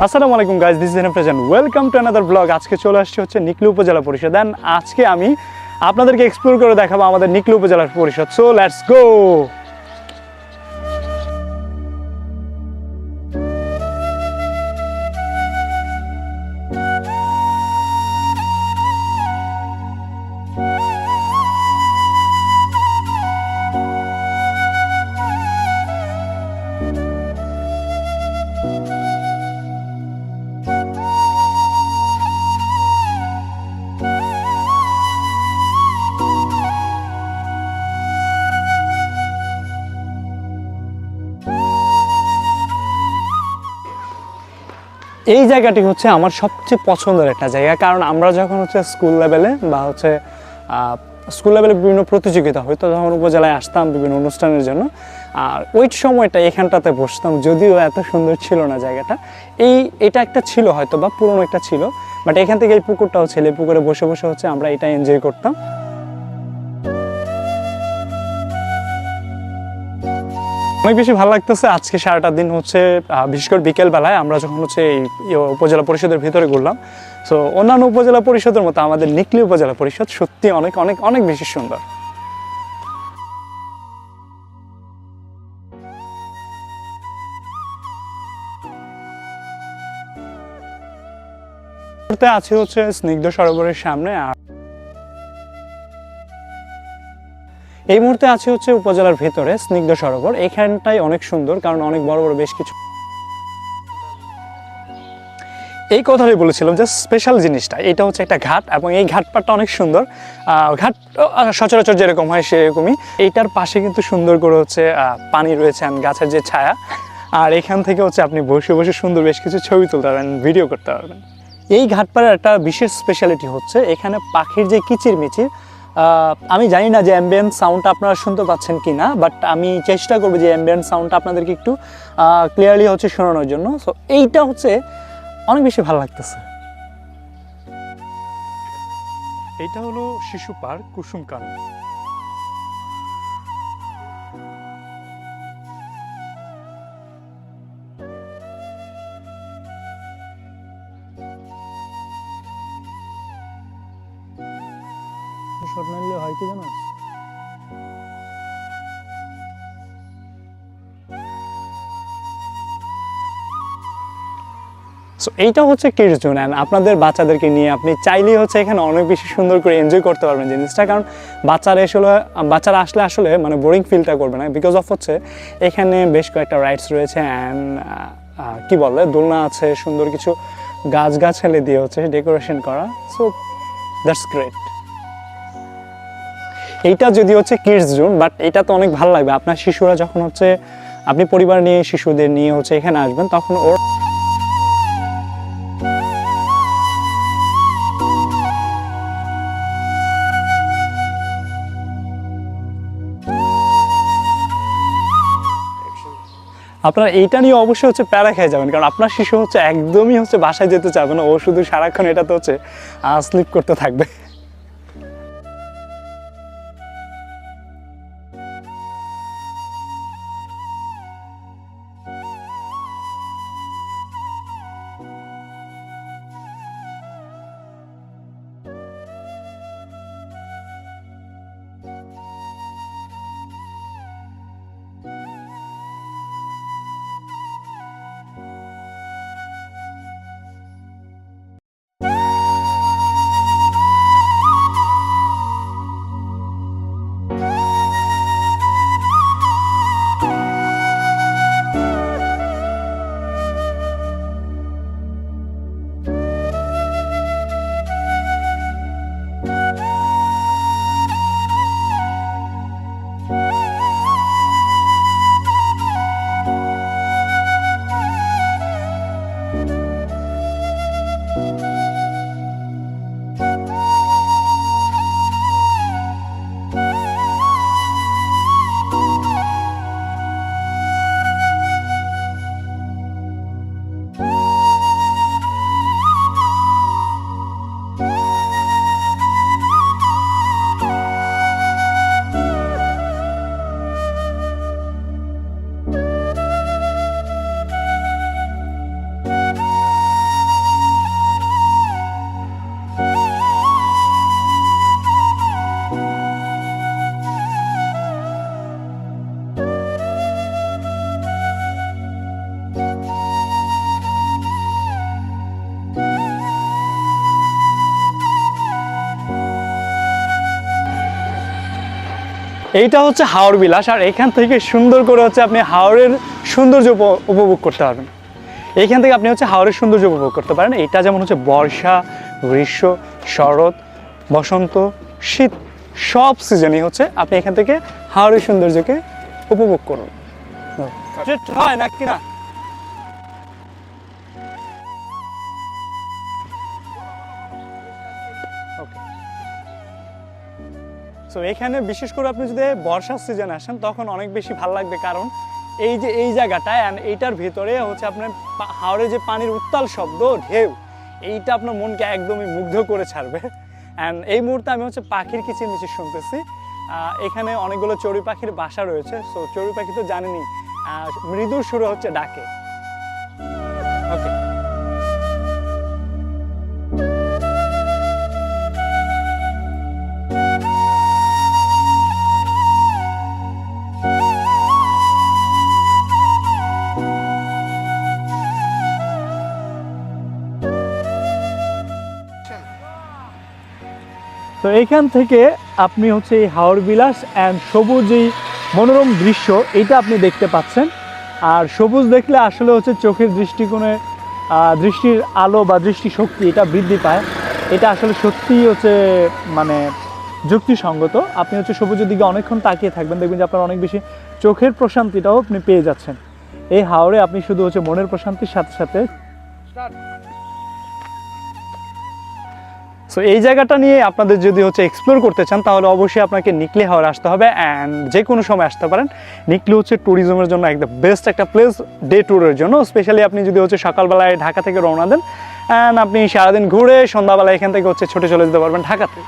আসসালামু আলাইকুম guys, this is NF present. Welcome to another blog. আজকে চলে আসছে হচ্ছে নিকলী উপজেলা পরিষদ। দেন আজকে আমি আপনাদেরকে এক্সপ্লোর করে দেখাবো আমাদের নিকলী উপজেলা পরিষদ। So let's go. এই জায়গাটি হচ্ছে আমার সবচেয়ে পছন্দের একটা জায়গা, কারণ আমরা যখন হচ্ছে স্কুল লেভেলে বা হচ্ছে স্কুল লেভেলে বিভিন্ন প্রতিযোগিতা হতো তখন উপজেলায় আসতাম বিভিন্ন অনুষ্ঠানের জন্য। আর ওই সময়টা এখানটাতে বসতাম, যদিও এত সুন্দর ছিল না জায়গাটা। এটা একটা ছিল হয়তো বা পুরনো একটা ছিল, বাট এখান থেকে এই পুকুরটাও ছিল। এই পুকুরে বসে বসে হচ্ছে আমরা এটা এনজয় করতাম। অনেক বেশি ভালো লাগতেছে আজকে সারাটা দিন হচ্ছে, বিশেষ করে বিকেলবেলায় আমরা যখন হচ্ছে এই উপজেলা পরিষদের ভিতরে ঘুরলাম। সো অন্যান্য উপজেলা পরিষদের মতো আমাদের নিকলী উপজেলা পরিষদ সত্যি অনেক অনেক অনেক বেশি সুন্দর। আছে হচ্ছে স্নিগ্ধ সরোবরের সামনে, আর এই মুহূর্তে আছে হচ্ছে উপজেলার ভেতরে স্নিগ্ধ সরোবর। এখানটাই অনেক সুন্দর, কারণ অনেক বড় বড় বেশ কিছু। এই কথাটাই বলেছিলাম যে স্পেশাল জিনিসটা এটা হচ্ছে একটা ঘাট, এবং এই ঘাটপাটটা অনেক সুন্দর। ঘাট সচরাচর যেরকম হয় সেরকমই। এইটার পাশে কিন্তু সুন্দর করে হচ্ছে পানি রয়েছে, গাছের যে ছায়া। আর এখান থেকে হচ্ছে আপনি বসে বসে সুন্দর বেশ কিছু ছবি তুলতে পারবেন, ভিডিও করতে পারবেন। এই ঘাটপাড়ের একটা বিশেষ স্পেশালিটি হচ্ছে এখানে পাখির যে কিচিরমিচির, আমি জানি না যে অ্যাম্বিয়েন্ট সাউন্ডটা আপনারা শুনতে পাচ্ছেন কি না, বাট আমি চেষ্টা করবো যে অ্যাম্বিয়েন্ট সাউন্ডটা আপনাদেরকে একটু ক্লিয়ারলি হচ্ছে শোনানোর জন্য। সো এইটা হচ্ছে অনেক বেশি ভালো লাগতেছে। এইটা হলো শিশু পার্ক কুসুমকানন। শর্ট নিলে হয় কি জানো, সো এইটা হচ্ছে কিডস জোন। অ্যান্ড আপনাদের বাচ্চাদেরকে নিয়ে আপনি চাইলেই হচ্ছে এখানে অনেক বেশি সুন্দর করে এনজয় করতে পারবেন জিনিসটা, কারণ বাচ্চারা আসলে আসলে মানে বোরিং ফিলটা করবে না, বিকজ অফ হচ্ছে এখানে বেশ কয়েকটা রাইডস রয়েছে। অ্যান্ড কি বলে, দোলনা আছে, সুন্দর কিছু গাছগাছালি দিয়ে হচ্ছে ডেকোরেশন করা। So that's great. এইটা যদি হচ্ছে কিডস জোন, বাট এটা তো অনেক ভালো লাগবে আপনার শিশুরা যখন হচ্ছে আপনি পরিবার নিয়ে শিশুদের নিয়ে হচ্ছে এখানে আসবেন, তখন ওর আপনারা এইটা নিয়ে অবশ্যই হচ্ছে প্যারা খেয়ে যাবেন, কারণ আপনার শিশু হচ্ছে একদমই হচ্ছে বাসায় যেতে চাবে না। ও শুধু সারাক্ষণ এটাতে হচ্ছে স্লিপ করতে থাকবে। এইটা হচ্ছে হাওর বিলাস, আর এখান থেকে সুন্দর করে হচ্ছে আপনি হাওরের সৌন্দর্য উপভোগ করতে পারবেন। এইখান থেকে আপনি হচ্ছে হাওরের সৌন্দর্য উপভোগ করতে পারেন। এটা যেমন হচ্ছে বর্ষা, গ্রীষ্ম, শরৎ, বসন্ত, শীত, সব সিজনই হচ্ছে আপনি এখান থেকে হাওরের সৌন্দর্যকে উপভোগ করুন। হয় নাকি না? সো এখানে বিশেষ করে আপনি যদি বর্ষার সিজনে আসেন তখন অনেক বেশি ভালো লাগবে, কারণ এই যে এই জায়গাটায় অ্যান্ড এইটার ভিতরে হচ্ছে আপনার হাওরে যে পানির উত্তাল শব্দ, ঢেউ, এইটা আপনার মনকে একদমই মুগ্ধ করে ছাড়বে। অ্যান্ড এই মুহূর্তে আমি হচ্ছে পাখির কিচিরমিচির শুনতেছি। এখানে অনেকগুলো চড়ুই পাখির বাসা রয়েছে। সো চড়ুই পাখি তো জানেনই মৃদু সুরে হচ্ছে ডাকে। ওকে, তো এইখান থেকে আপনি হচ্ছে এই হাওর বিলাস অ্যান্ড সবুজ এই মনোরম দৃশ্য এইটা আপনি দেখতে পাচ্ছেন। আর সবুজ দেখলে আসলে হচ্ছে চোখের দৃষ্টিকোণে দৃষ্টির আলো বা দৃষ্টিশক্তি এটা বৃদ্ধি পায়। এটা আসলে সত্যিই হচ্ছে মানে যুক্তিসঙ্গত। আপনি হচ্ছে সবুজের দিকে অনেকক্ষণ তাকিয়ে থাকবেন, দেখবেন যে আপনার অনেক বেশি চোখের প্রশান্তিটাও আপনি পেয়ে যাচ্ছেন। এই হাওরে আপনি শুধু হচ্ছে মনের প্রশান্তির সাথে সাথে। সো এই জায়গাটা নিয়ে আপনাদের যদি হচ্ছে এক্সপ্লোর করতে চান তাহলে অবশ্যই আপনাকে নিকলি হাওর আসতে হবে, অ্যান্ড যে কোনো সময় আসতে পারেন। নিকলি হচ্ছে ট্যুরিজমের জন্য একদম বেস্ট একটা প্লেস ডে ট্যুরের জন্য। স্পেশালি আপনি যদি হচ্ছে সকালবেলায় ঢাকা থেকে রওনা দেন অ্যান্ড আপনি সারাদিন ঘুরে সন্ধ্যাবেলায় এখান থেকে হচ্ছে ছুটে চলে যেতে পারবেন ঢাকাতে।